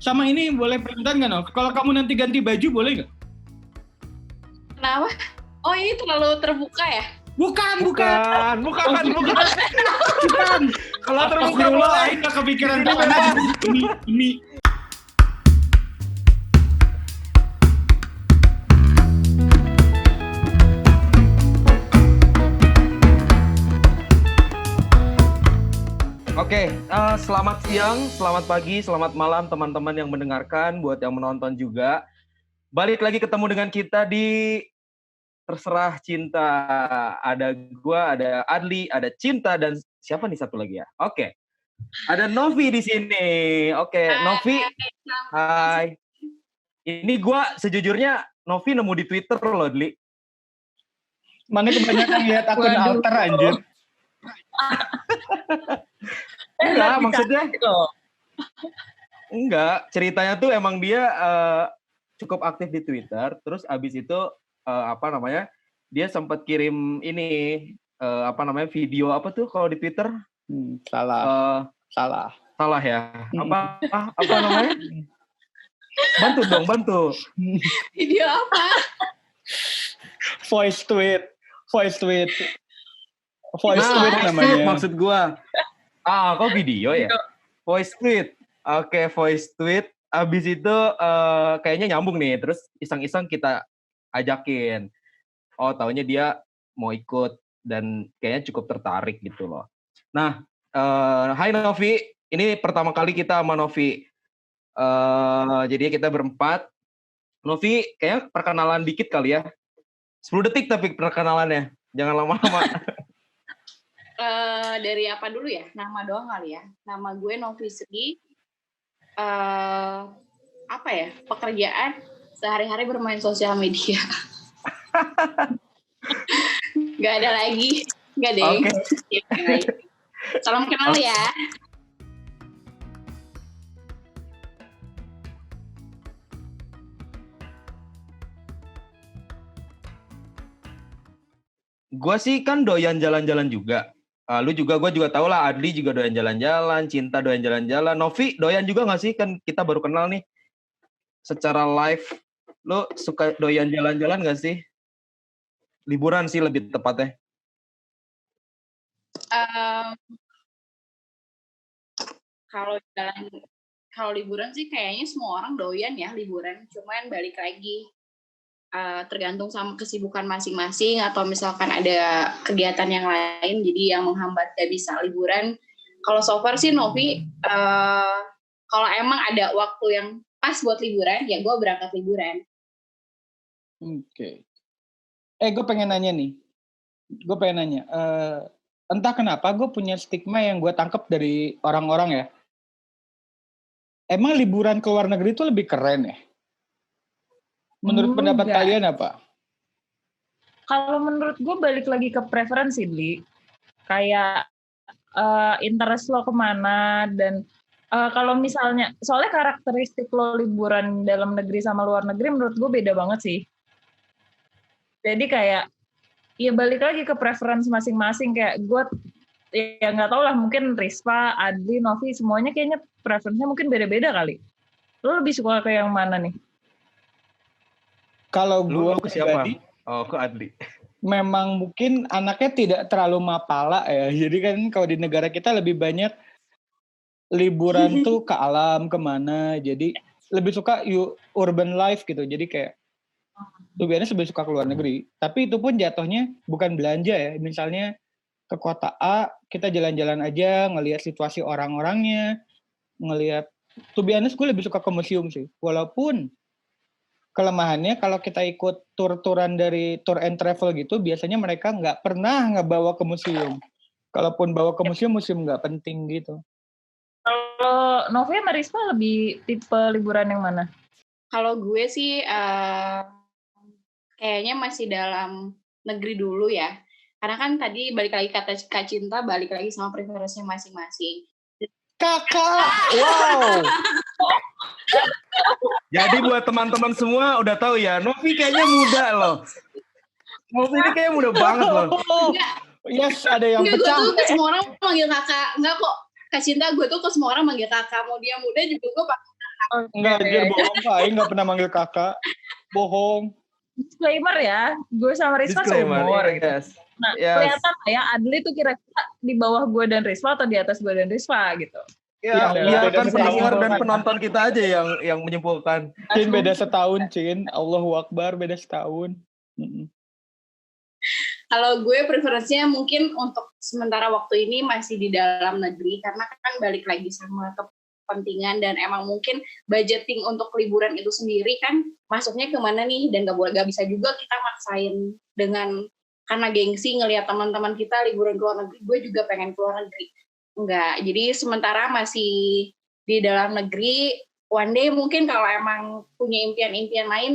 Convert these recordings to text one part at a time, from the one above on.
Sama ini boleh permintaan nggak, Nov? Kalau kamu nanti ganti baju, boleh nggak? Kenapa? Oh, ini terlalu terbuka ya? Bukan. Kalau terbuka boleh. Aing nggak kepikiran Ini bebas. Ini. Oke, selamat siang, selamat pagi, selamat malam teman-teman yang mendengarkan, buat yang menonton juga. Balik lagi ketemu dengan kita di Terserah Cinta. Ada gua, ada Adli, ada Cinta, dan siapa nih satu lagi ya? Oke, ada Novi di sini. Oke, Novi, hai. Ini gua sejujurnya Novi nemu di Twitter loh, Adli. Mana kebanyakan lihat akun alter anjir. Enggak, maksudnya enggak, ceritanya tuh emang dia cukup aktif di Twitter, terus abis itu dia sempat kirim ini video apa tuh kalau di Twitter? Salah ya. Apa namanya? Bantu. Video apa? Voice tweet namanya. Maksud gua. Kok video ya? Voice tweet. Oke, voice tweet. Abis itu kayaknya nyambung nih. Terus iseng-iseng kita ajakin. Oh, taunya dia mau ikut. Dan kayaknya cukup tertarik gitu loh. Nah, hai Novi. Ini pertama kali kita sama Novi. Jadi kita berempat. Novi, kayaknya perkenalan dikit kali ya. 10 detik tapi perkenalannya. Jangan lama-lama. Dari apa dulu ya? Nama doang kali ya. Nama gue Novi Sri. Pekerjaan sehari-hari bermain sosial media. Gak ada lagi. Gak deh. Okay. Salam kenal ya. Gue sih kan doyan jalan-jalan juga. Gue juga tahu lah, Adli juga doyan jalan-jalan, Cinta doyan jalan-jalan, Novi doyan juga nggak sih? Kan kita baru kenal nih secara live. Lu suka doyan jalan-jalan nggak sih? Liburan sih lebih tepatnya. Kalau liburan sih kayaknya semua orang doyan ya liburan. Cuman balik lagi. Tergantung sama kesibukan masing-masing atau misalkan ada kegiatan yang lain jadi yang menghambat gak bisa liburan. Kalau so far sih Novi, kalau emang ada waktu yang pas buat liburan ya gue berangkat liburan. Oke. Gue pengen nanya. Entah kenapa gue punya stigma yang gue tangkap dari orang-orang ya. Emang liburan ke luar negeri itu lebih keren ya? Menurut pendapat kalian apa? Kalau menurut gue balik lagi ke preferensi, Li. Kayak interest lo kemana dan kalau misalnya, soalnya karakteristik lo liburan dalam negeri sama luar negeri menurut gue beda banget sih. Jadi kayak, ya balik lagi ke preferensi masing-masing. Kayak gue, ya nggak tau lah, mungkin Rispa, Adli, Novi, semuanya kayaknya preferensinya mungkin beda-beda kali. Lo lebih suka ke yang mana nih? Kalau gue pribadi, ke Adli. Memang mungkin anaknya tidak terlalu mapala ya. Jadi kan kalau di negara kita lebih banyak liburan tuh ke alam, kemana. Jadi lebih suka urban life gitu. Jadi kayak biasanya lebih suka ke luar negeri. Tapi itu pun jatuhnya bukan belanja ya. Misalnya ke kota A, kita jalan-jalan aja, ngelihat situasi orang-orangnya, ngelihat. Biasanya gue lebih suka ke museum sih. Walaupun kelemahannya kalau kita ikut tur-turan dari tour and travel gitu, biasanya mereka nggak pernah ngebawa ke museum. Kalaupun bawa ke museum nggak penting gitu. Kalau Novi sama Risma lebih tipe liburan yang mana? Kalau gue sih kayaknya masih dalam negeri dulu ya. Karena kan tadi balik lagi kata Kak Cinta, balik lagi sama preferensinya masing-masing. Kakak, wow. Jadi buat teman-teman semua udah tahu ya, Novi kayaknya muda loh. Novi ini kayaknya muda banget loh. Yes, ada yang pecah. Gue tuh ke semua orang manggil kakak. Enggak kok, Kak Cinta, gue tuh ke semua orang manggil kakak. Mau dia muda juga gue panggil kakak. Oke, Enggak, anjir ya. bohong Pak. Aing nggak pernah manggil kakak. Bohong. Disclaimer ya, gue sama Risma Disclaimer, seumur gitu. yes. Nah, Yes. kelihatan lah ya, Adli tuh kira-kira di bawah gue dan Risma atau di atas gue dan Risma gitu. Ya, Ya, biarkan beda pendengar setahun. dan penonton kita aja yang menyimpulkan. Cin beda setahun, Cin. Allahu Akbar beda setahun. Mm-mm. Kalau gue preferensinya mungkin untuk sementara waktu ini masih di dalam negeri karena kan balik lagi sama kepentingan dan emang mungkin budgeting untuk liburan itu sendiri kan masuknya kemana nih dan gak bisa juga kita maksain dengan karena gengsi ngelihat teman-teman kita liburan ke luar negeri, gue juga pengen ke luar negeri. Enggak, jadi sementara masih di dalam negeri, one day mungkin kalau emang punya impian-impian lain,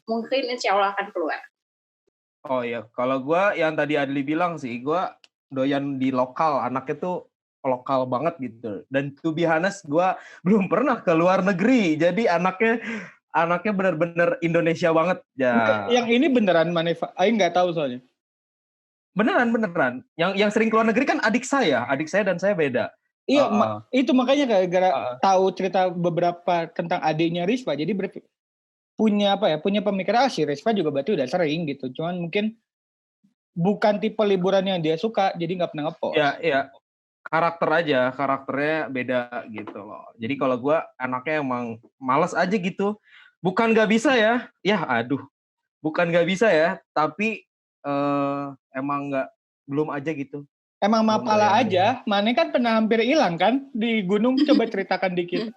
mungkin insya Allah akan keluar. Oh iya, kalau gue yang tadi Adli bilang sih, gue doyan di lokal, anaknya tuh lokal banget gitu. Dan to be honest, gue belum pernah ke luar negeri, jadi anaknya benar-benar Indonesia banget. Ya. Yang ini beneran Maneva? Aing nggak tahu soalnya. Beneran. Yang sering keluar negeri kan adik saya dan saya beda. Iya, itu makanya gara-gara tahu cerita beberapa tentang adiknya Rispa, jadi punya pemikiran si Rispa juga berarti udah sering gitu. Cuman mungkin bukan tipe liburan yang dia suka, jadi nggak pernah ngepost. Iya. Karakternya beda gitu loh. Jadi kalau gue anaknya emang males aja gitu. Bukan nggak bisa ya, bukan nggak bisa ya, tapi emang belum aja gitu. Emang mapala aja, Mane kan pernah hampir hilang kan di gunung, coba ceritakan dikit.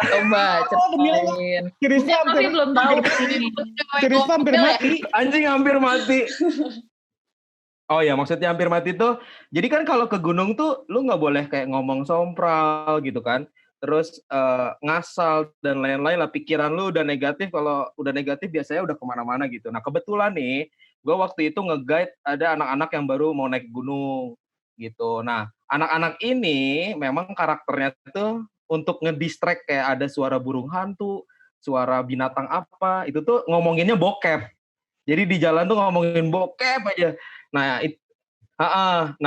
Coba ceritain. Tapi belum tahu sih. Cirispa hampir mati. Anjing hampir mati. Oh ya, maksudnya hampir mati tuh. Jadi kan kalau ke gunung tuh lu nggak boleh kayak ngomong sompral gitu kan. Terus ngasal dan lain-lain lah. Pikiran lu udah negatif. Kalau udah negatif biasanya udah kemana-mana gitu. Nah kebetulan nih, gue waktu itu nge-guide ada anak-anak yang baru mau naik gunung gitu. Nah anak-anak ini memang karakternya tuh untuk ngedistract kayak ada suara burung hantu, suara binatang apa, itu tuh ngomonginnya bokep. Jadi di jalan tuh ngomongin bokep aja. Nah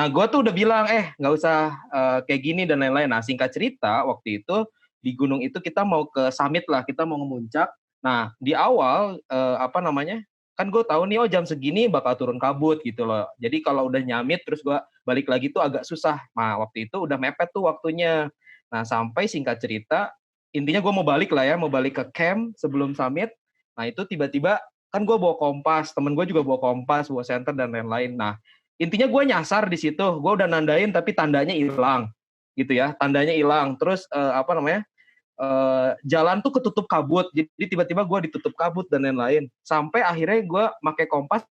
gue tuh udah bilang, nggak usah kayak gini dan lain-lain. Nah singkat cerita, waktu itu di gunung itu kita mau ke summit lah, kita mau ngemuncak. Nah di awal kan gue tahu nih jam segini bakal turun kabut gitu loh. Jadi kalau udah nyamit terus gue balik lagi tuh agak susah. Nah waktu itu udah mepet tuh waktunya. Nah sampai singkat cerita, intinya gue mau balik ke camp sebelum summit. Nah itu tiba-tiba kan gue bawa kompas, temen gue juga bawa kompas, bawa senter dan lain-lain. Nah intinya gue nyasar di situ, gue udah nandain tapi tandanya hilang, gitu ya, tandanya hilang. Terus jalan tuh ketutup kabut, jadi tiba-tiba gue ditutup kabut dan lain-lain. Sampai akhirnya gue pakai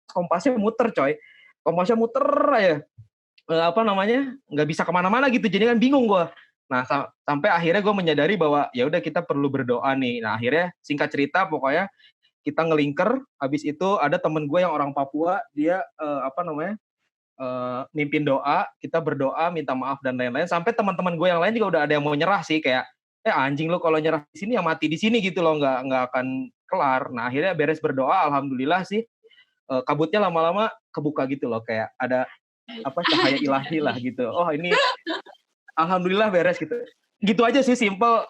kompasnya muter coy, kompasnya muter aja, nggak bisa kemana-mana gitu, jadi kan bingung gue. Nah sampai akhirnya gue menyadari bahwa ya udah kita perlu berdoa nih. Nah akhirnya singkat cerita pokoknya kita ngelingker, habis itu ada temen gue yang orang Papua, dia mimpin doa, kita berdoa, minta maaf dan lain-lain, sampai teman-teman gue yang lain juga udah ada yang mau nyerah sih, kayak anjing lo kalau nyerah di sini ya mati di sini gitu loh, nggak akan kelar. Nah akhirnya beres berdoa, alhamdulillah sih kabutnya lama-lama kebuka gitu loh, kayak ada cahaya ilahi lah gitu. Oh ini alhamdulillah beres gitu aja sih, simple.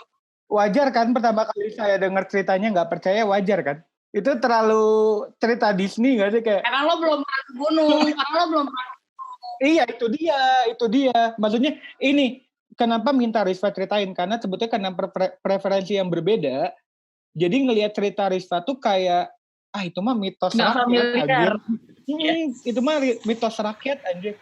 Wajar kan pertama kali saya dengar ceritanya nggak percaya, wajar kan? Itu terlalu cerita Disney nggak sih kayak? Karena lo belum pernah ke gunung, Iya itu dia. Maksudnya ini kenapa minta Risva ceritain, karena sebetulnya karena preferensi yang berbeda. Jadi ngelihat cerita Risva tuh kayak itu mah mitos rakyat. Itu mah mitos rakyat anjir.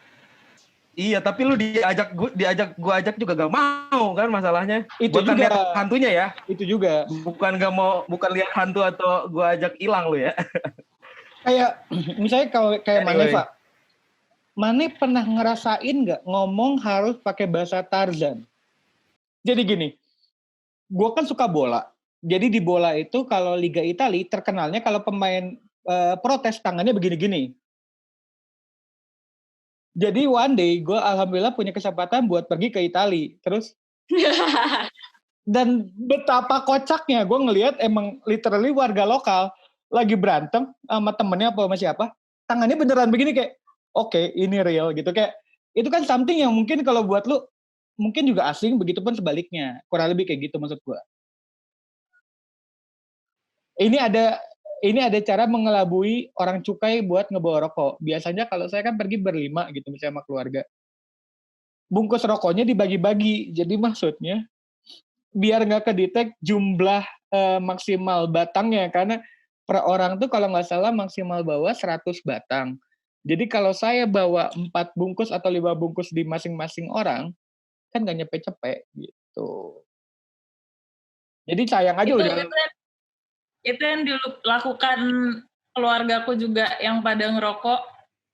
Iya, tapi lu diajak gua ajak juga gak mau kan masalahnya. Itu bukan juga lihat hantunya ya. Itu juga. Bukan lihat hantu atau gua ajak hilang lu ya. Kayak misalnya kalau kayak anyway. Mane pernah ngerasain nggak ngomong harus pakai bahasa Tarzan? Jadi gini, gue kan suka bola. Jadi di bola itu kalau Liga Italia terkenalnya kalau pemain protes tangannya begini-gini. Jadi one day gue alhamdulillah punya kesempatan buat pergi ke Italia. Terus dan betapa kocaknya gue ngelihat emang literally warga lokal lagi berantem sama temennya apa sama siapa, tangannya beneran begini kayak oke, ini real gitu. Kayak itu kan something yang mungkin kalau buat lu mungkin juga asing, begitupun sebaliknya. Kurang lebih kayak gitu maksud gue. ini ada cara mengelabui orang cukai buat ngebawa rokok. Biasanya kalau saya kan pergi berlima gitu misalnya sama keluarga. Bungkus rokoknya dibagi-bagi. Jadi maksudnya biar nggak kedetek jumlah maksimal batangnya, karena per orang tuh kalau nggak salah maksimal bawa 100 batang. Jadi kalau saya bawa 4 bungkus atau 5 bungkus di masing-masing orang, kan nggak nyampe-nyampe gitu. Jadi sayang aja udah. Itu yang dilakukan keluargaku juga yang pada ngerokok.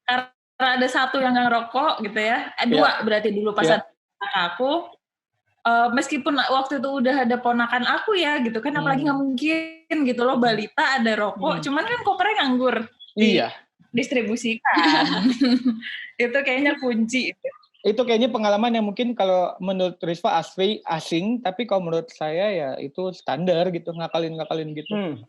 Karena ada satu yang nggak ngerokok gitu ya. Dua berarti dulu pas ada aku. Meskipun waktu itu udah ada ponakan aku ya gitu kan, apalagi nggak mungkin gitu loh balita ada rokok, cuman kan kopernya nganggur. Iya. Distribusikan. Itu kayaknya kunci. Itu kayaknya pengalaman yang mungkin kalau menurut Rizva asing, tapi kalau menurut saya ya itu standar gitu, ngakalin gitu.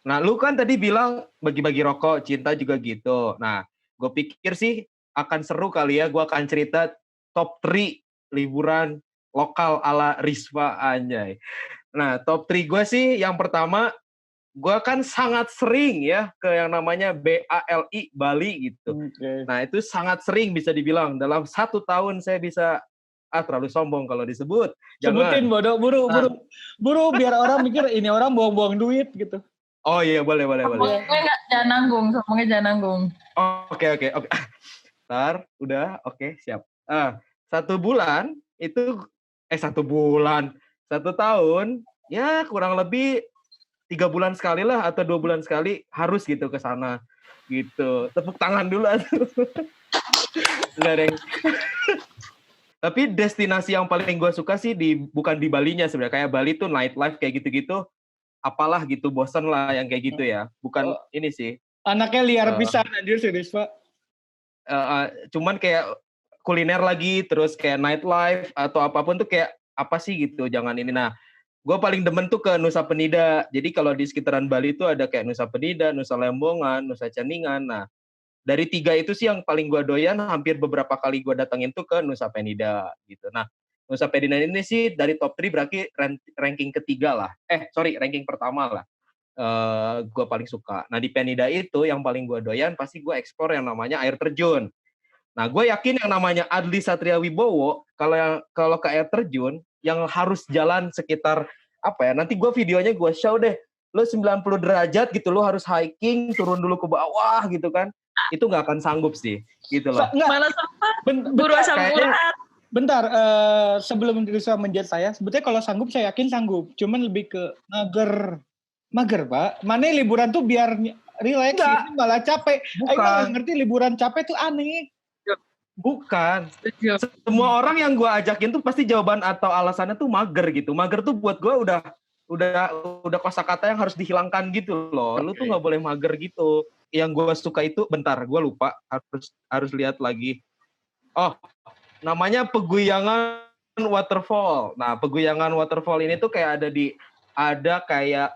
Nah, lu kan tadi bilang bagi-bagi rokok, Cinta juga gitu. Nah, gue pikir sih akan seru kali ya, gue akan cerita top 3 liburan lokal ala Rizva, anjay. Nah, top 3 gue sih yang pertama, gue kan sangat sering ya ke yang namanya BALI, Bali gitu. Okay. Nah, itu sangat sering bisa dibilang. Dalam 1 tahun saya bisa, terlalu sombong kalau disebut. Sebutin bodoh, buru biar orang mikir ini orang buang-buang duit gitu. Oh iya, boleh. Jangan nanggung. Oke. Ntar, udah, oke, siap. 1 bulan itu 1 tahun ya kurang lebih 3 bulan sekali lah atau 2 bulan sekali harus gitu ke sana gitu. Tepuk tangan dulu. Enggak, Deng. Tapi destinasi yang paling gue suka sih bukan di Balinya sebenarnya. Kayak Bali tuh nightlife kayak gitu-gitu apalah gitu, bosan lah yang kayak gitu ya. Bukan ini sih. Anaknya liar pisan anjir sih Rizva. Cuman kayak kuliner lagi, terus kayak nightlife atau apapun tuh kayak apa sih gitu, jangan ini. Nah, gue paling demen tuh ke Nusa Penida. Jadi kalau di sekitaran Bali tuh ada kayak Nusa Penida, Nusa Lembongan, Nusa Ceningan. Nah, dari 3 itu sih yang paling gue doyan, hampir beberapa kali gue datengin tuh ke Nusa Penida gitu. Nah, Nusa Penida ini sih dari top 3 berarti ranking ketiga lah. Ranking pertama lah. Gue paling suka. Nah, di Penida itu yang paling gue doyan pasti gue eksplor yang namanya air terjun. Nah, gue yakin yang namanya Adli Satria Wibowo, kalau ke air terjun, yang harus jalan sekitar, nanti gue videonya gue show deh, lo 90 derajat gitu, lo harus hiking, turun dulu ke bawah gitu kan, itu nggak akan sanggup sih, gitu loh. Malah sempat buru asam urat. Bentar, sebelum Rizva menjat saya, sebetulnya kalau sanggup saya yakin sanggup, cuman lebih ke mager Pak. Mana liburan tuh biar relax, ini malah capek. Ayo nggak ngerti liburan capek tuh aneh. Bukan. Semua orang yang gue ajakin tuh pasti jawaban atau alasannya tuh mager gitu. Mager tuh buat gue udah kosakata yang harus dihilangkan gitu loh. Lu tuh nggak boleh mager gitu. Yang gue suka itu, bentar, gue lupa. Harus lihat lagi. Oh, namanya Peguyangan Waterfall. Nah, Peguyangan Waterfall ini tuh kayak ada kayak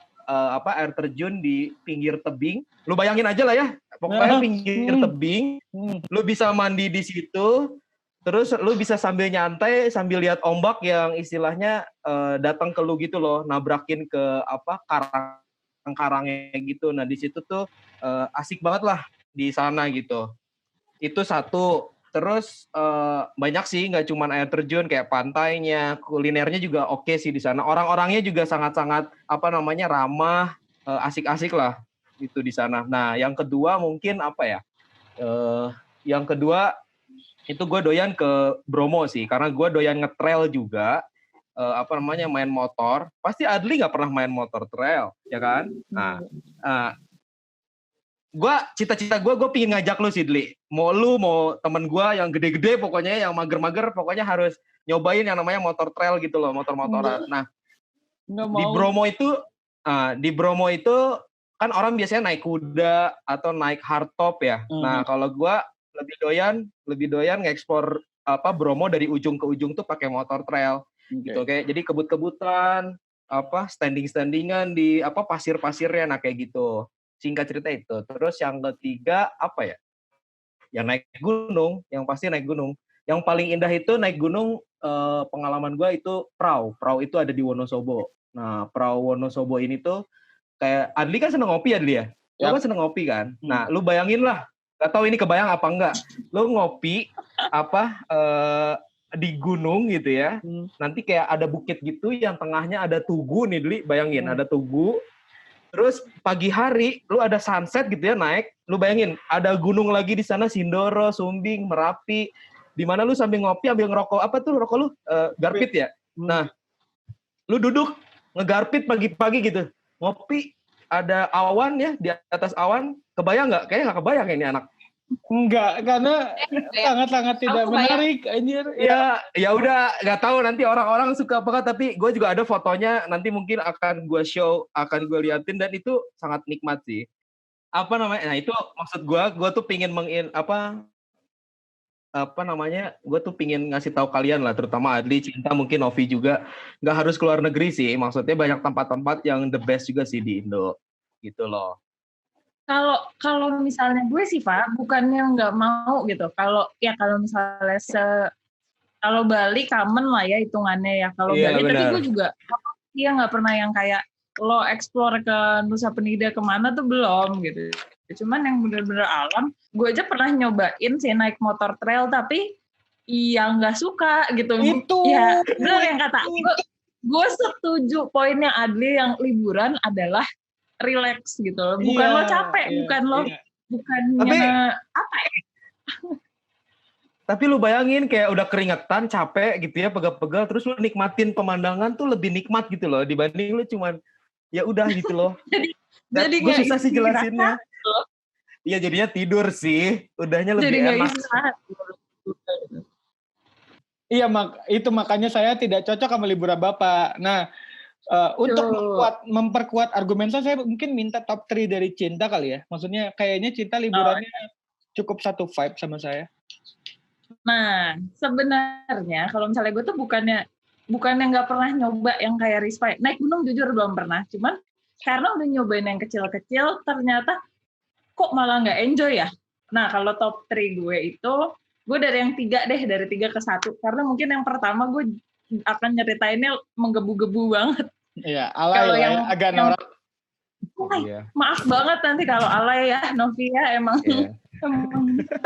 air terjun di pinggir tebing. Lu bayangin aja lah ya. Pokoknya pinggir tebing, lu bisa mandi di situ, terus lu bisa sambil nyantai, sambil lihat ombak yang istilahnya datang ke lu gitu loh, nabrakin ke karang-karangnya gitu. Nah di situ tuh asik banget lah di sana gitu. Itu satu. Terus banyak sih, nggak cuma air terjun, kayak pantainya, kulinernya juga oke sih di sana. Orang-orangnya juga sangat-sangat ramah, asik-asik lah. Itu di sana. Nah, yang kedua mungkin yang kedua itu gue doyan ke Bromo sih, karena gue doyan nge-trail juga, main motor. Pasti Adli nggak pernah main motor trail, ya kan? Nah, cita-cita gue pingin ngajak lu sih, Dli. Mau temen gue yang gede-gede pokoknya, yang mager-mager pokoknya harus nyobain yang namanya motor trail gitu loh, motor-motoran. Nah, di Bromo itu kan orang biasanya naik kuda atau naik hardtop ya. Nah, kalau gue lebih doyan nge-explore Bromo dari ujung ke ujung tuh pakai motor trail. Gitu, kayak jadi kebut-kebutan, standing-standingan di pasir-pasirnya, nah kayak gitu. Singkat cerita itu. Terus yang ketiga yang naik gunung, yang pasti naik gunung. Yang paling indah itu naik gunung, pengalaman gue itu perahu. Perahu itu ada di Wonosobo. Nah, perahu Wonosobo ini tuh kayak Adli kan seneng ngopi ya Adli ya? Lu Yap. kan seneng ngopi kan? Nah, lu bayangin lah, gak tahu ini kebayang apa enggak. Lu ngopi di gunung gitu ya. Nanti kayak ada bukit gitu yang tengahnya ada tugu nih Dli, bayangin ada tugu. Terus pagi hari lu ada sunset gitu ya naik, lu bayangin ada gunung lagi di sana Sindoro, Sumbing, Merapi, di mana lu sambil ngopi ambil ngerokok apa tuh rokok lu garpit ya. Nah, lu duduk ngegarpit pagi-pagi gitu, ngopi ada awan ya di atas awan, kebayang nggak? Kayaknya nggak kebayang ini anak. Enggak, karena sangat-sangat tidak Aku bayang. menarik anjir. Ya udah nggak tahu nanti orang-orang suka apa, tapi gue juga ada fotonya nanti mungkin akan gue show, akan gue liatin dan itu sangat nikmat sih. Apa namanya? Nah itu maksud gue tuh pingin gue tuh pingin ngasih tahu kalian lah, terutama Adli, Cinta, mungkin Novi juga nggak harus keluar negeri sih. Maksudnya banyak tempat-tempat yang the best juga sih di Indo, gitu loh. Kalau misalnya gue sih Pak, bukannya nggak mau gitu. Kalau misalnya kalau Bali common lah ya hitungannya ya. Kalau Iya, Bali, benar. tapi gue juga nggak pernah yang kayak lo explore ke Nusa Penida kemana tuh belum gitu. Cuman yang bener-bener alam, gue aja pernah nyobain sih naik motor trail, tapi nggak suka gitu. Itu. Ya bener yang kata gue setuju poinnya Adli, yang liburan adalah relax gitu loh. Bukan lo capek, bukan lo bukannya apa ya. Tapi lu bayangin kayak udah keringetan, capek gitu ya, pegal-pegal, terus lu nikmatin pemandangan tuh lebih nikmat gitu loh, dibanding lu cuman ya udah gitu loh. jadi gue susah sih istirahat jelasinnya. loh. Iya jadinya tidur sih, udahnya lebih Jadi nggak enak. istirahat. Iya, itu makanya saya tidak cocok sama liburan Bapak. Nah, untuk memperkuat argumen saya mungkin minta top 3 dari Cinta kali ya. Maksudnya kayaknya Cinta liburannya cukup satu vibe sama saya. Nah, sebenarnya kalau misalnya gue tuh bukannya nggak pernah nyoba yang kayak Rizky. Naik gunung jujur belum pernah. Cuman karena udah nyobain yang kecil-kecil, ternyata kok malah nggak enjoy ya. Nah, kalau top 3 gue itu, gue dari yang 3 deh, dari 3 ke 1. Karena mungkin yang pertama gue akan nyeritainnya menggebu-gebu banget. Iya, alay yang agak norak. Maaf banget nanti kalau alay ya, Novi ya emang. Yeah.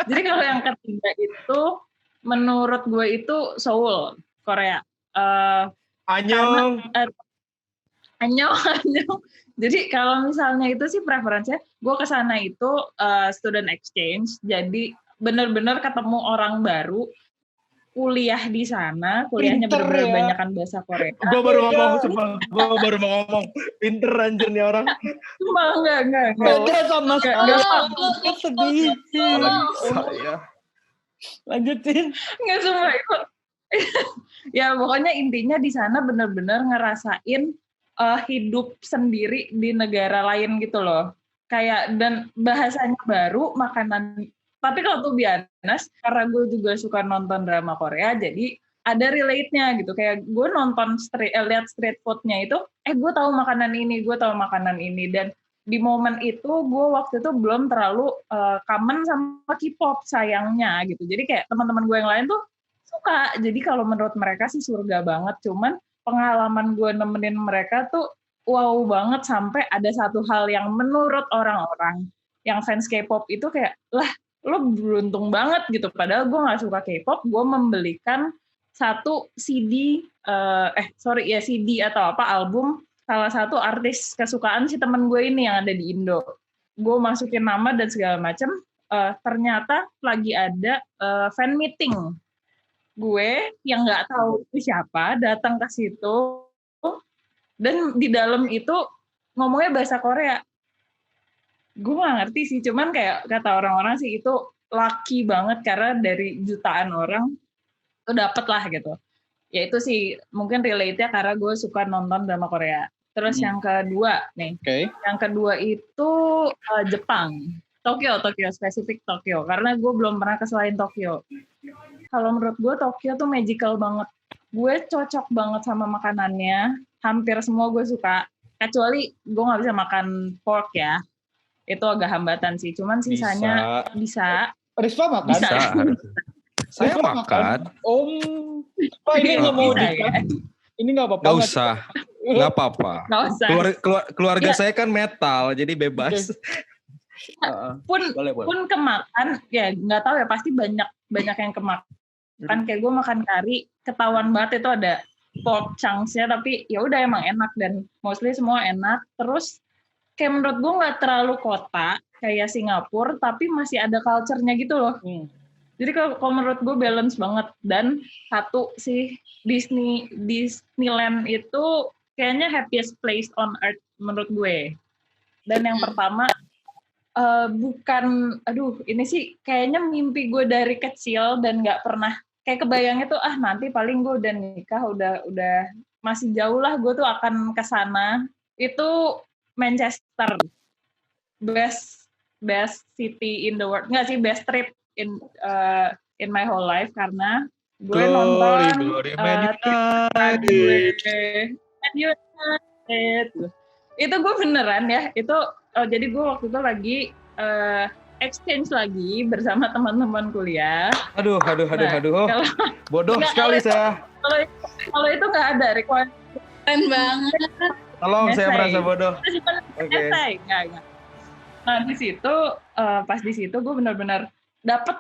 Jadi kalau yang ketiga itu, menurut gue itu Seoul, Korea. Annyeong. Annyeong. Jadi kalau misalnya itu sih preferensinya, gue kesana itu student exchange, jadi benar-benar ketemu orang baru, kuliah di sana, kuliahnya benar-benar banyakan bahasa Korea. Gue baru ngomong, pinter anjir nih orang. Cuma enggak. Beda sama saya. Sedih. Saya. Lanjutin. Enggak semua itu. Ya pokoknya intinya di sana benar-benar ngerasain hidup sendiri di negara lain gitu loh. Kayak dan bahasanya baru, makanan. Tapi kalau tuh biasa, karena gue juga suka nonton drama Korea, jadi ada relate-nya gitu. Kayak gue nonton lihat street food-nya itu, gue tahu makanan ini. Dan di momen itu, gue waktu itu belum terlalu common sama K-pop sayangnya gitu. Jadi kayak teman-teman gue yang lain tuh suka. Jadi kalau menurut mereka sih surga banget. Cuman pengalaman gue nemenin mereka tuh wow banget, sampai ada satu hal yang menurut orang-orang yang fans K-pop itu kayak, lah lo beruntung banget gitu. Padahal gue nggak suka K-pop, gue membelikan satu CD atau album salah satu artis kesukaan si temen gue ini yang ada di Indo. Gue masukin nama dan segala macam. Ternyata lagi ada fan meeting. Gue yang nggak tahu itu siapa datang ke situ, dan di dalam itu ngomongnya bahasa Korea. Gue nggak ngerti sih, cuman kayak kata orang-orang sih itu lucky banget karena dari jutaan orang tuh dapet lah gitu. Ya itu sih mungkin relate-nya karena gue suka nonton drama Korea. Terus yang kedua nih, yang kedua itu Jepang, Tokyo spesifik Tokyo, karena gue belum pernah ke selain Tokyo. Kalau menurut gue Tokyo tuh magical banget. Gue cocok banget sama makanannya, hampir semua gue suka. Kecuali gue nggak bisa makan pork ya. Itu agak hambatan sih, cuman sisanya bisa. Rizky makan? Bisa. Saya makan. Ini nggak mau ya? Ini nggak apa-apa. Nggak usah. Nggak apa-apa. Nggak usah. Keluarga Ya. saya kan metal, jadi bebas. Pun Boleh. kemakan, ya nggak tahu ya, pasti banyak yang kemakan. Kayak gue makan kari, ketahuan banget itu ada pork chunks-nya, tapi ya udah emang enak dan mostly semua enak. Terus kayak menurut gue nggak terlalu kota kayak Singapura, tapi masih ada culture-nya gitu loh. Jadi kalau menurut gue balance banget. Dan satu sih, Disneyland itu kayaknya happiest place on earth menurut gue. Dan yang pertama, bukan, ini sih kayaknya mimpi gue dari kecil dan nggak pernah, kayak kebayangnya tuh, nanti paling gue udah nikah, udah masih jauh lah gue tuh akan ke sana. Itu Manchester. Best city in the world. Nggak sih, best trip in my whole life, karena gue nonton Man United. Itu gue beneran ya, itu jadi gue waktu itu lagi exchange lagi bersama teman-teman kuliah. Aduh. Bodoh sekali saya. Kalau itu nggak ada requirement. Keren banget. Tolong, saya merasa bodoh. Oke. Nggak. Nah di situ, pas di situ gue benar-benar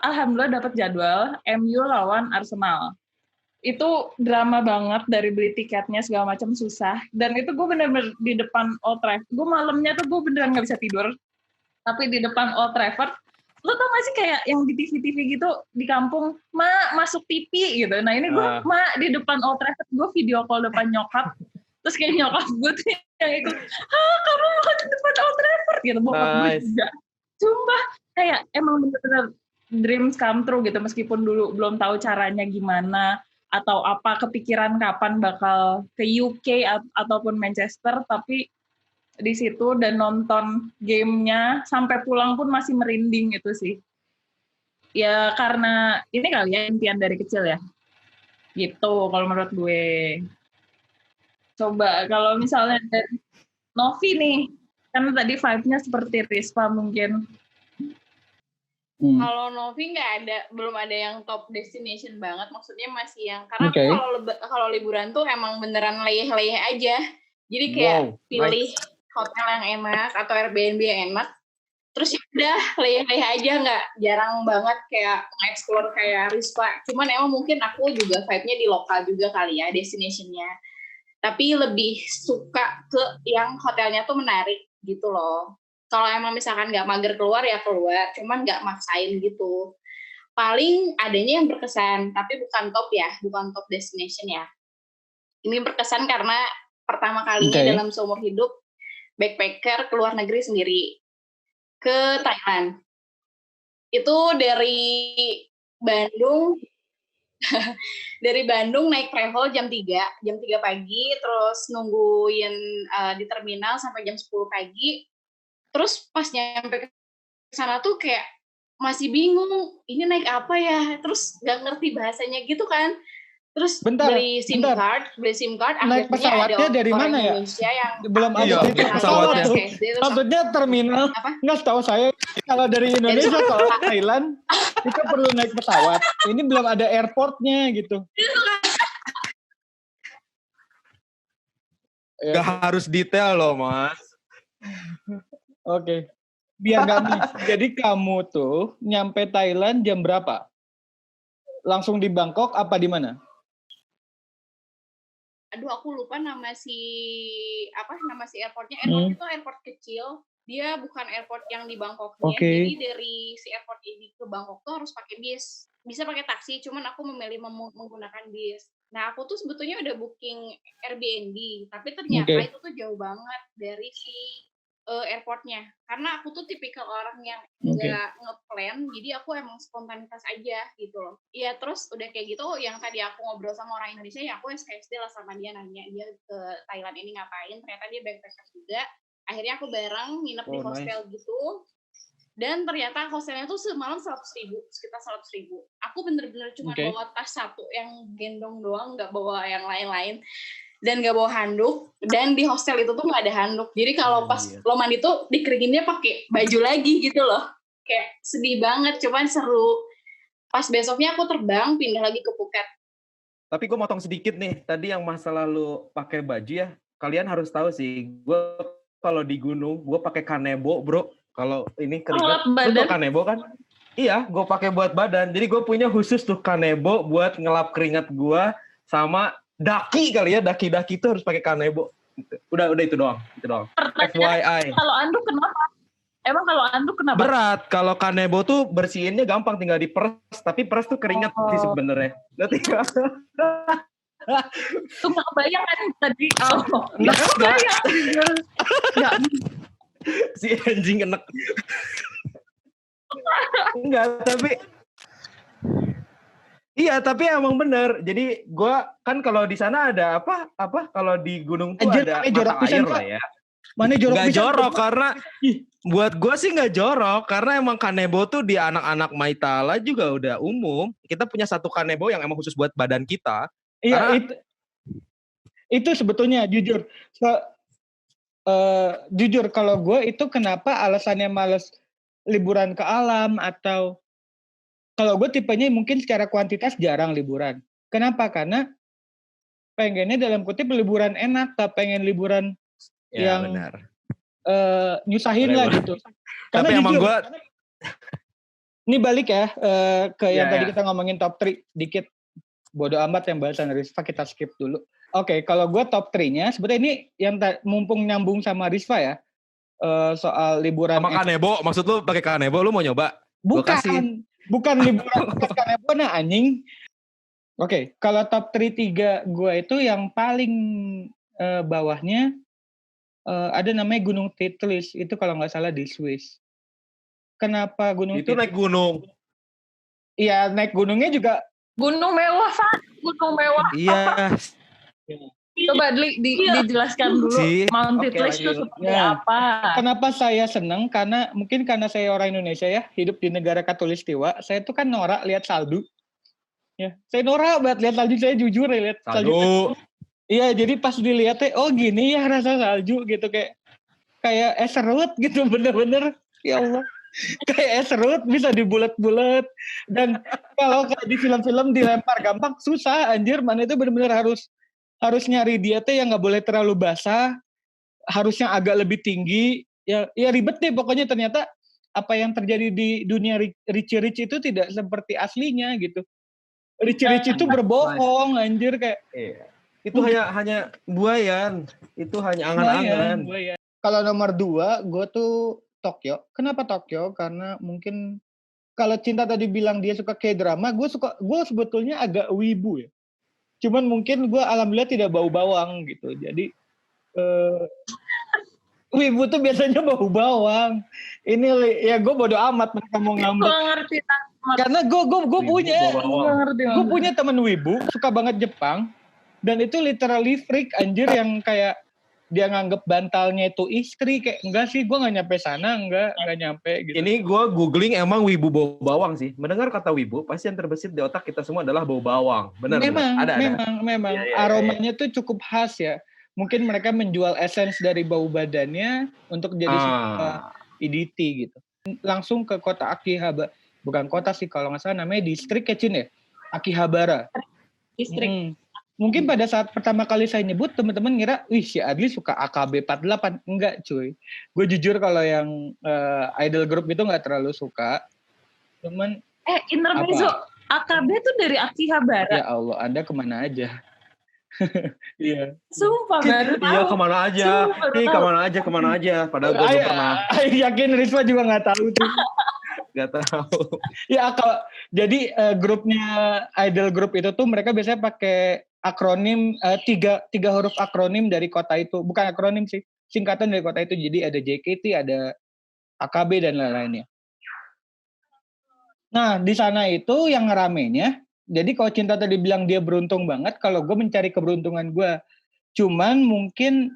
alhamdulillah dapat jadwal MU lawan Arsenal. Itu drama banget, dari beli tiketnya segala macam susah, dan itu gue bener-bener di depan Old Trafford. Gue malamnya tuh gue beneran nggak bisa tidur, tapi di depan Old Trafford. Lo tau gak sih kayak yang di TV gitu di kampung, masuk TV gitu. Nah ini gue di depan Old Trafford, gue video call depan nyokap, terus kayak nyokap gue tuh yang ikut, kamu mau di depan Old Trafford gitu. Bokap gue juga, sumpah kayak emang bener-bener dreams come true gitu, meskipun dulu belum tahu caranya gimana atau apa, kepikiran kapan bakal ke UK ataupun Manchester, tapi di situ dan nonton gamenya sampai pulang pun masih merinding. Itu sih ya, karena ini kali ya impian dari kecil ya gitu kalau menurut gue. Coba kalau misalnya dari Novi nih, kan tadi vibe-nya seperti Rispa mungkin. Kalau Novi belum ada yang top destination banget, maksudnya masih yang, karena kalau liburan tuh emang beneran leyeh-leyeh aja, jadi kayak pilih hotel yang enak atau Airbnb yang enak, terus ya udah leyeh-leyeh aja, nggak jarang banget kayak explore kayak Rispa. Cuman emang mungkin aku juga vibe-nya di lokal juga kali ya destination-nya, tapi lebih suka ke yang hotelnya tuh menarik gitu loh. Kalau emang misalkan nggak mager keluar ya keluar, cuman nggak maksain gitu. Paling adanya yang berkesan, tapi bukan top destination ya. Ini berkesan karena pertama kalinya dalam seumur hidup backpacker ke luar negeri sendiri, ke Thailand. Itu dari Bandung naik travel jam 3 pagi, terus nungguin di terminal sampai jam 10 pagi. Terus pas nyampe ke sana tuh kayak masih bingung, ini naik apa ya? Terus nggak ngerti bahasanya gitu kan. Terus beli SIM card, naik pesawatnya dari mana ya? Belum ada pesawatnya. Maksudnya terminal. Nggak tahu saya, kalau dari Indonesia ke Thailand itu perlu naik pesawat. Ini belum ada airportnya gitu. Gak harus detail loh, Mas. Oke. Biar gak miss. Jadi kamu tuh nyampe Thailand jam berapa? Langsung di Bangkok apa di mana? Aduh, aku lupa nama si airportnya. Airport itu airport kecil. Dia bukan airport yang di Bangkoknya. Jadi dari si airport ini ke Bangkok tuh harus pakai bis. Bisa pakai taksi, cuman aku memilih menggunakan bis. Nah, aku tuh sebetulnya udah booking Airbnb, tapi ternyata itu tuh jauh banget dari si airportnya. Karena aku tuh tipikal orang yang nggak ngeplan, jadi aku emang spontanitas aja gitu loh. Iya, terus udah kayak gitu, yang tadi aku ngobrol sama orang Indonesia, ya aku SKSD lah sama dia, nanya dia ke Thailand ini ngapain. Ternyata dia backpacker juga. Akhirnya aku bareng nginep di hostel gitu. Dan ternyata hostelnya tuh semalam 100.000, sekitar 100.000. Aku bener-bener cuma bawa tas satu yang gendong doang, nggak bawa yang lain-lain. Dan nggak bawa handuk, dan di hostel itu tuh nggak ada handuk. Jadi kalau pas lo mandi tuh dikeringinnya pakai baju lagi gitu loh. Kayak sedih banget, cuman seru. Pas besoknya aku terbang, pindah lagi ke Phuket. Tapi gue motong sedikit nih, tadi yang masa lalu pakai baju ya, kalian harus tahu sih, gue kalau di gunung gue pakai kanebo bro. Kalau ini Ngelap keringat, lu badan. tau kanebo kan? Iya, gue pakai buat badan. Jadi gue punya khusus tuh kanebo buat ngelap keringat gue sama daki kali ya. Daki-daki itu harus pakai kanebo. Udah itu doang. Pertanyaan, FYI. kalau anduk kenapa? Emang kalau anduk kenapa? Berat. Kalau kanebo tuh bersihinnya gampang, tinggal diperes. Tapi peres tuh keringat sih sebenarnya. Udah tinggal. Tuh nggak kebayang kan tadi. Oh, Enggak. nggak. Si anjing enek. Enggak, tapi iya, tapi emang bener. Jadi gua kan kalau di sana ada apa kalau di gunung tuh Anjir, ada mana jorok mata pisan, air Kak? lah ya. Mana jorok Nggak pisan? jorok karena Ih. buat gue sih nggak jorok karena emang kanebo tuh di anak-anak Maitala juga udah umum. Kita punya satu kanebo yang emang khusus buat badan kita. Iya, Karena- itu sebetulnya jujur. Jujur kalau gue itu kenapa alasannya males liburan ke alam atau kalau gue tipenya mungkin secara kuantitas jarang liburan. Kenapa? Karena pengennya dalam kutip liburan enak, tak pengen liburan ya yang benar. nyusahin Boleh, lah boleh. gitu. Tapi emang gue Ini balik ya ke yang Ya, tadi ya. kita ngomongin top 3 dikit. Bodo amat yang bahasan Rizva, kita skip dulu. Oke, kalau gue top 3-nya, sebetulnya ini yang mumpung nyambung sama Rizva ya, soal liburan. sama kanebo, maksud lu pakai kanebo lu mau nyoba? Gua kasih. Bukan liburan pakai kanebo, nah anjing. Oke, kalau top 3 gue itu yang paling bawahnya ada namanya Gunung Titlis, itu kalau nggak salah di Swiss. Kenapa Gunung Itu naik gunung. Iya, naik gunungnya juga. Gunung mewah, Pak. Gunung mewah. Iya. Coba dijelaskan dulu. Sih. Mount Oke, Titlis itu lanjut. seperti Ya. apa? Kenapa saya seneng? Karena mungkin karena saya orang Indonesia ya, hidup di negara Katulistiwa. Saya tuh kan norak lihat salju. Ya, saya norak banget lihat salju. Saya jujur ya lihat salju. Salju. Iya, jadi pas dilihatnya, oh gini ya rasa salju gitu kayak es serut gitu bener-bener. Ya Allah. Kayak es serut bisa dibulet-bulet. Dan kalau kayak di film-film dilempar gampang susah anjir, mana itu bener-bener harus nyari dia teh yang nggak boleh terlalu basah, harusnya agak lebih tinggi. Ya ribet deh pokoknya. Ternyata apa yang terjadi di dunia Richie Rich itu tidak seperti aslinya gitu. Richie Rich itu berbohong anjir kayak. Iya. Itu hanya buayan. Itu hanya angan-angan. Lumayan. Kalau nomor 2, gue tuh Tokyo. Kenapa Tokyo? Karena mungkin kalau Cinta tadi bilang dia suka K-drama, gue sebetulnya agak wibu ya. Cuman mungkin gue alhamdulillah tidak bau bawang gitu. Jadi wibu tuh biasanya bau bawang. Ini ya gue bodo amat mereka mau ngambek. Gue ngerti. Karena gue punya Gue ngerti. gue punya temen wibu suka banget Jepang dan itu literally freak anjir yang kayak dia nganggep bantalnya itu istri kayak enggak sih gue nggak nyampe sana enggak nyampe gitu. Ini gue googling emang wibu bau bawang sih. Mendengar kata wibu, pasti yang terbesit di otak kita semua adalah bau bawang. Benar. Memang Ya. aromanya tuh cukup khas ya. Mungkin mereka menjual essence dari bau badannya untuk jadi EDT gitu. Langsung ke kota Akihabara. Bukan kota sih, kalau nggak salah namanya distrik ya Cin ya? Akihabara. Distrik. Mungkin pada saat pertama kali saya nyebut, teman-teman ngira, wih si Adli suka AKB48. Enggak cuy. Gue jujur kalau yang idol group itu nggak terlalu suka. Cuman... intermezzo. AKB tuh dari Akihabara. Ya Allah, Anda kemana aja? Iya. Sumpah baru tahu. Iya kemana aja. Kemana aja. Padahal gue belum pernah. Yakin Rizwa juga nggak tahu tuh. Gak tahu. Ya jadi grupnya idol group itu tuh mereka biasanya pakai akronim tiga huruf akronim dari kota itu. Bukan akronim sih, singkatan dari kota itu. Jadi ada JKT, ada AKB dan lain-lainnya. Nah di sana itu yang ramenya. Jadi kalau Cinta tadi bilang dia beruntung banget, kalau gue mencari keberuntungan gue, cuman mungkin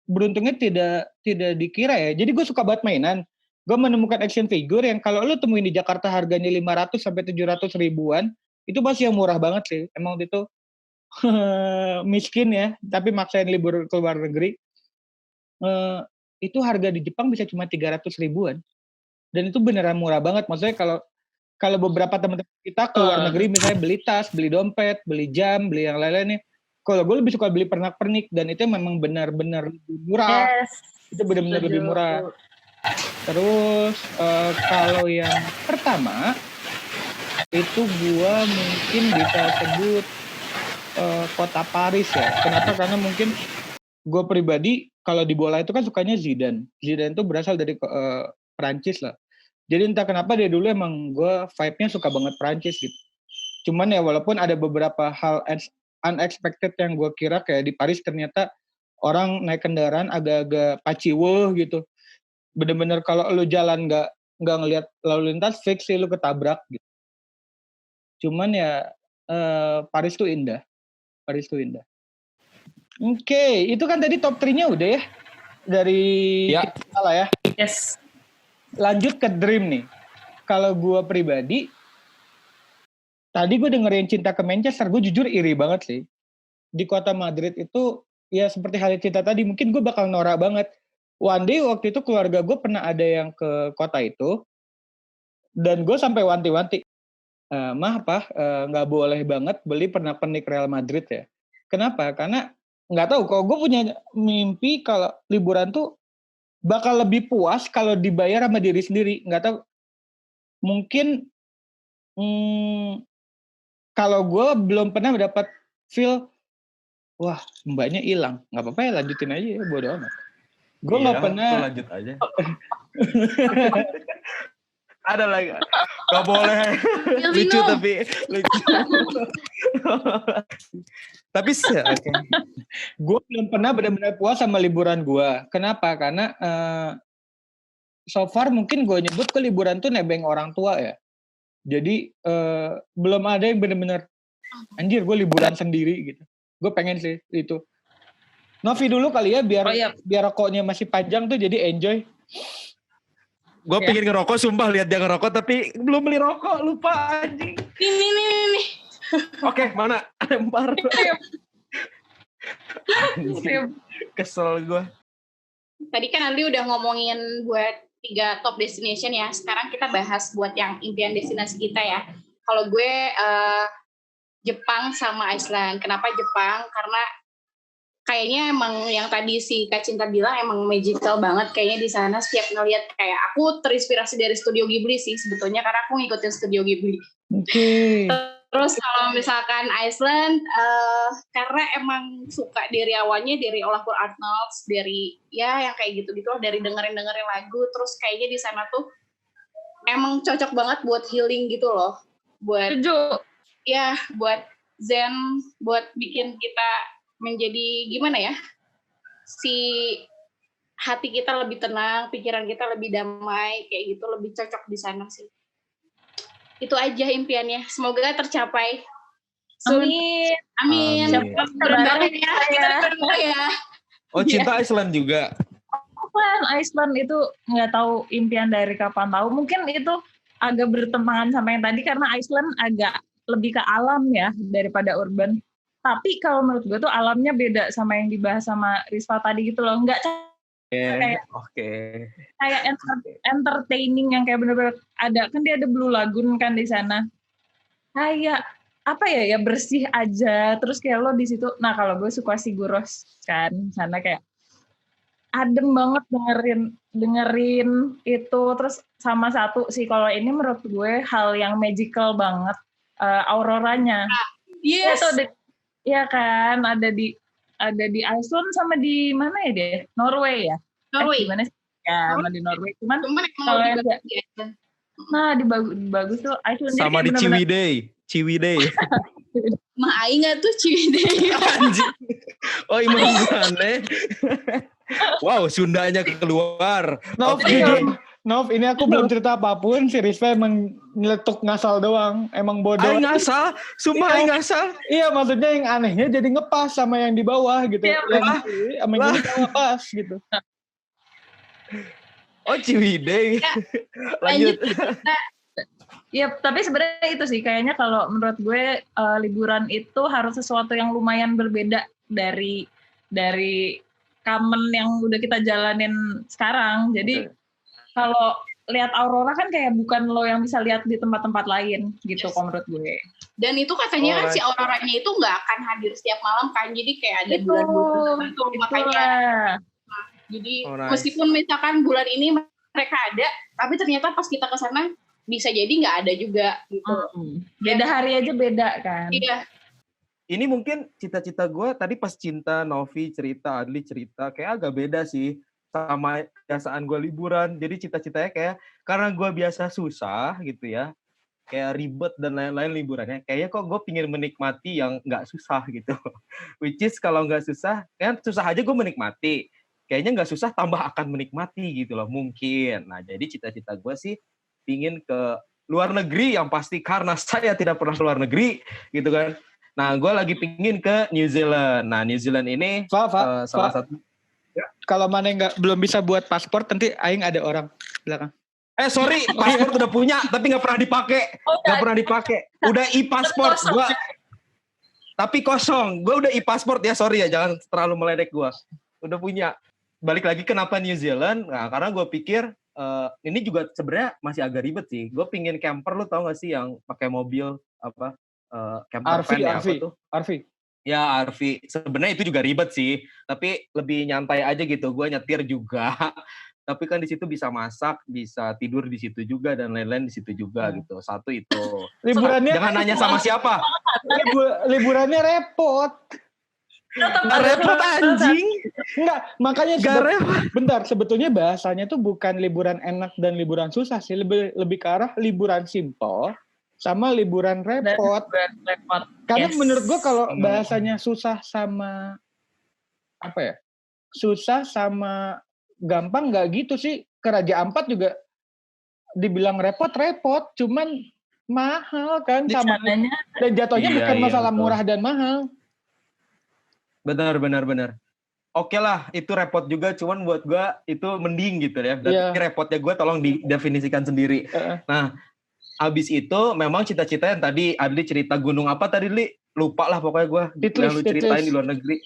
beruntungnya tidak dikira ya. Jadi gue suka banget mainan. Gue menemukan action figure yang kalau lo temuin di Jakarta harganya 500 sampai 700 ribuan, itu masih yang murah banget sih. Emang itu miskin ya, tapi maksain libur ke luar negeri. Itu harga di Jepang bisa cuma 300 ribuan. Dan itu beneran murah banget. Maksudnya kalau beberapa teman-teman kita ke luar negeri misalnya beli tas, beli dompet, beli jam, beli yang lain-lainnya, Kalau gue lebih suka beli pernak-pernik dan itu memang benar-benar lebih murah. Yes. Itu benar-benar lebih Setuju. murah. Terus kalau yang pertama itu gue mungkin bisa sebut kota Paris ya. Kenapa? Karena mungkin gue pribadi kalau di bola itu kan sukanya Zidane. Zidane itu berasal dari Prancis lah. Jadi entah kenapa dari dulu emang gue vibe-nya suka banget Prancis gitu. Cuman ya walaupun ada beberapa hal unexpected yang gue kira kayak di Paris ternyata orang naik kendaraan agak-agak paciweuh gitu. Bener-bener kalau lu jalan nggak ngelihat lalu lintas fix sih lu ketabrak gitu. Cuman ya Paris tuh indah. Paris tuh indah. Oke, itu kan tadi top 3-nya udah ya. Dari Ya. kita lah ya. Yes. Lanjut ke dream nih. Kalau gue pribadi, tadi gue dengerin Cinta ke Manchester, gue jujur iri banget sih. Di kota Madrid itu, ya seperti halnya Cinta tadi, mungkin gue bakal norak banget. One day waktu itu keluarga gue pernah ada yang ke kota itu, dan gue sampai wanti-wanti. Mah apa, nggak boleh banget beli pernak-pernik Real Madrid ya. Kenapa? Karena nggak tahu, kalau gue punya mimpi kalau liburan tuh bakal lebih puas kalau dibayar sama diri sendiri. Nggak tahu, mungkin kalau gue belum pernah mendapat feel, wah mbaknya hilang, nggak apa-apa ya lanjutin aja ya, bodo amat. Gue nggak pernah. Lanjut aja. Ada lagi. Gak boleh. Lucu tapi lucu. Tapi oke. Gue belum pernah benar-benar puas sama liburan gue. Kenapa? Karena so far mungkin gue nyebut ke liburan tuh nebeng orang tua ya. Jadi belum ada yang benar-benar anjir gue liburan sendiri gitu. Gue pengen sih itu. Novi dulu kali ya biar rokoknya masih panjang tuh jadi enjoy. Gue pengen ngerokok, sumpah lihat dia ngerokok tapi belum beli rokok, lupa anjing. Ini. Oke, mana? Lempar. Kesel gue. Tadi kan Andi udah ngomongin buat 3 top destination ya. Sekarang kita bahas buat yang impian destinasi kita ya. Kalau gue Jepang sama Iceland. Kenapa Jepang? Karena kayaknya emang yang tadi si Kak Cinta bilang emang magical banget kayaknya di sana. Setiap ngeliat kayak aku terinspirasi dari Studio Ghibli sih sebetulnya karena aku ngikutin Studio Ghibli. Oke. Terus kalau misalkan Iceland karena emang suka dari awalnya dari Olafur Arnalds, dari ya yang kayak gitu-gitu loh, dari dengerin lagu, terus kayaknya di sana tuh emang cocok banget buat healing gitu loh. Buat ya buat zen, buat bikin kita menjadi gimana ya, si hati kita lebih tenang, pikiran kita lebih damai, kayak gitu, lebih cocok di sana sih. Itu aja impiannya, semoga tercapai. Amin. Bareng ya, kita berdua ya. Oh Cinta Iceland juga. Iceland itu nggak tahu impian dari kapan tahu. Mungkin itu agak bertentangan sama yang tadi karena Iceland agak lebih ke alam ya daripada urban. Tapi kalau menurut gue tuh alamnya beda sama yang dibahas sama Rizva tadi gitu loh. Nggak kayak entertaining yang kayak bener-bener ada. Kan dia ada Blue Lagoon kan di sana. Kayak apa ya bersih aja. Terus kayak lo di situ. Nah kalau gue suka Siguros kan. Sana kayak adem banget dengerin itu. Terus sama satu sih kalau ini menurut gue hal yang magical banget. Auroranya. Yes. Iya kan, ada di Iceland sama di mana ya dia? Norway ya? Norway. Gimana sih? Ya, sama di Norway. Cuman kalau yang bagus tuh Iceland. Sama di Ciwidey. Mah aing nggak tuh Ciwidey. Anjing. Oh Imane. Wow, Sundanya keluar. Nov, ini aku belum cerita apapun. Si Rizva emang nyeletuk ngasal doang. Emang bodoh. Aing ngasal. Sumpah aing ngasal. Iya, maksudnya yang anehnya jadi ngepas sama yang di bawah gitu. Iya, sama yang di bawah pas gitu. Oh Ciwidey. Ya, Lanjut. Ya, tapi sebenarnya itu sih. Kayaknya kalau menurut gue liburan itu harus sesuatu yang lumayan berbeda dari common yang udah kita jalanin sekarang. Jadi kalau lihat aurora kan kayak bukan lo yang bisa lihat di tempat-tempat lain gitu kalau menurut gue. Dan itu katanya kan si auroranya itu nggak akan hadir setiap malam kan, jadi kayak ada bulan-bulan tertentu makanya. Jadi meskipun misalkan bulan ini mereka ada, tapi ternyata pas kita ke sana bisa jadi nggak ada juga gitu. Beda hari aja beda kan. Iya. Ini mungkin cita-cita gue tadi pas Cinta, Novi cerita, Adli cerita kayak agak beda sih sama kebiasaan gue liburan. Jadi cita-citanya kayak karena gue biasa susah gitu ya, kayak ribet dan lain-lain liburannya. Kayaknya kok gue pingin menikmati yang nggak susah gitu. Which is kalau nggak susah, kan susah aja gue menikmati. Kayaknya nggak susah tambah akan menikmati gitu loh mungkin. Nah jadi cita-cita gue sih pingin ke luar negeri yang pasti karena saya tidak pernah ke luar negeri gitu kan. Nah gue lagi pingin ke New Zealand. Nah New Zealand ini salah satu. Ya. Kalau mana nggak belum bisa buat paspor, nanti aing ada orang belakang. Sorry, paspor udah punya, tapi nggak pernah dipakai. Nggak pernah dipakai. Udah e-paspor, gue. Tapi kosong. Gue udah e-paspor ya, sorry ya, jangan terlalu meledek gue. Udah punya. Balik lagi kenapa New Zealand? Nah, karena gue pikir ini juga sebenarnya masih agak ribet sih. Gue pingin camper, lu tau gak sih yang pakai mobil apa? Camper van ya apa tuh? RV. Ya RV. Sebenarnya itu juga ribet sih, tapi lebih nyantai aja gitu. Gue nyetir juga. Tapi kan di situ bisa masak, bisa tidur di situ juga dan lain-lain di situ juga gitu. Satu itu. Liburannya jangan nanya sama siapa. Liburannya repot. Nggak repot anjing. Enggak, makanya bentar, sebetulnya bahasanya tuh bukan liburan enak dan liburan susah sih, lebih ke arah liburan simple sama liburan repot. Karena menurut gue kalau bahasanya susah sama apa ya? Susah sama gampang nggak gitu sih. Ke Raja Ampat juga dibilang repot-repot, cuman mahal kan sama. Dan jatuhnya bukan masalah murah dan mahal. Benar. Oke lah, itu repot juga, cuman buat gue itu mending gitu ya. Berarti repotnya gue tolong didefinisikan sendiri. Nah, abis itu memang cita-cita yang tadi Adli cerita gunung apa tadi, Li? Lupa lah pokoknya gue. Yang lu ceritain di luar negeri.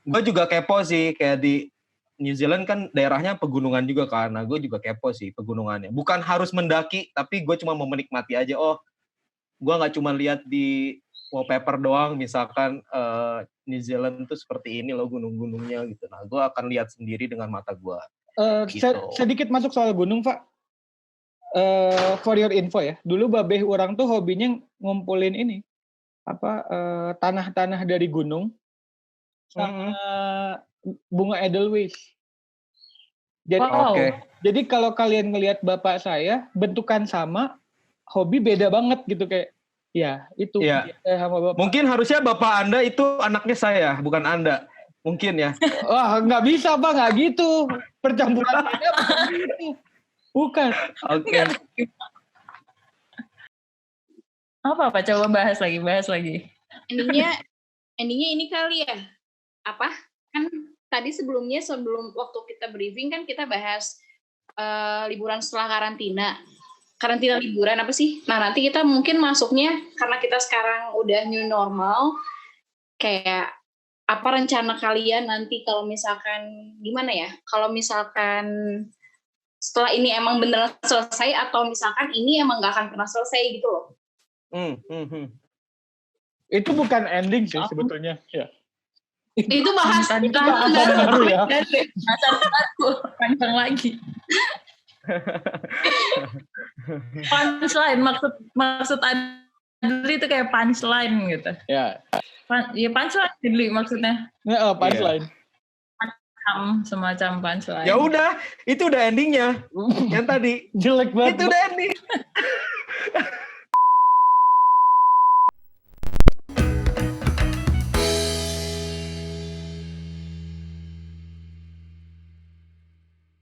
Gue juga kepo sih, kayak di New Zealand kan daerahnya pegunungan juga kan. Nah, gue juga kepo sih pegunungannya. Bukan harus mendaki, tapi gue cuma mau menikmati aja. Oh, gue nggak cuma lihat di wallpaper doang, misalkan New Zealand tuh seperti ini loh gunung-gunungnya gitu. Nah, gue akan lihat sendiri dengan mata gue. Gitu. Sedikit masuk soal gunung, Pak. For your info ya, dulu babeh orang tuh hobinya ngumpulin ini, tanah-tanah dari gunung sama bunga edelweiss. Jadi kalau kalian ngelihat bapak saya bentukan sama, hobi beda banget gitu kayak. Ya, itu. Ya. Mungkin harusnya bapak Anda itu anaknya saya, bukan Anda. Mungkin ya. Wah, nggak bisa, Pak. Nggak gitu. Percampuran beda bukan gitu. Bukan. Oke. Apa? Coba bahas lagi. Endingnya ini kali ya. Apa? Kan tadi sebelum waktu kita briefing kan kita bahas liburan setelah karantina liburan apa sih? Nah nanti kita mungkin masuknya karena kita sekarang udah new normal, kayak apa rencana kalian nanti kalau misalkan gimana ya? Kalau misalkan setelah ini emang beneran selesai atau misalkan ini emang nggak akan pernah selesai gitu loh? Itu bukan ending sih sebetulnya. Ya. Itu bahasan baru ya. Panjang lagi. Punchline maksud Adli itu kayak punchline gitu. Ya. Punchline Adli maksudnya. Ya, punchline. Semacam punchline. Ya udah, itu udah endingnya. Yang tadi jelek banget. Itu udah ending.